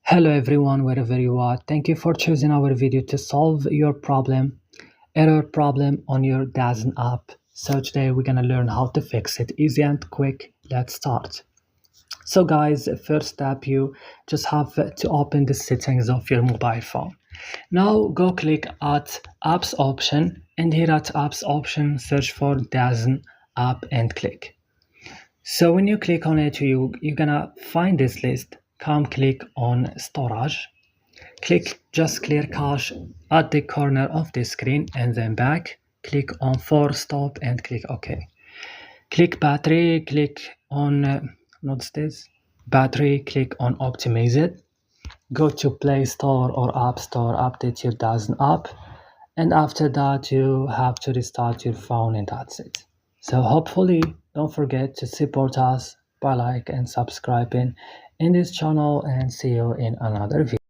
Hello everyone, wherever you are. Thank you for choosing our video to solve your error problem on your DAZN app. So today we're gonna learn how to fix it. Easy and quick. Let's start. So guys, first step, you just have to open the settings of your mobile phone. Now go click at apps option, and here at apps option search for DAZN app and click. So when you click on it, you're gonna find this list. Come click on storage. Click just clear cache at the corner of the screen and then back. Click on force stop and click OK. Click battery, click on what's this? Battery, click on optimize it. Go to Play Store or App Store, update your DAZN app, and after that you have to restart your phone and that's it. So hopefully don't forget to support us by like and subscribing in this channel, and see you in another video.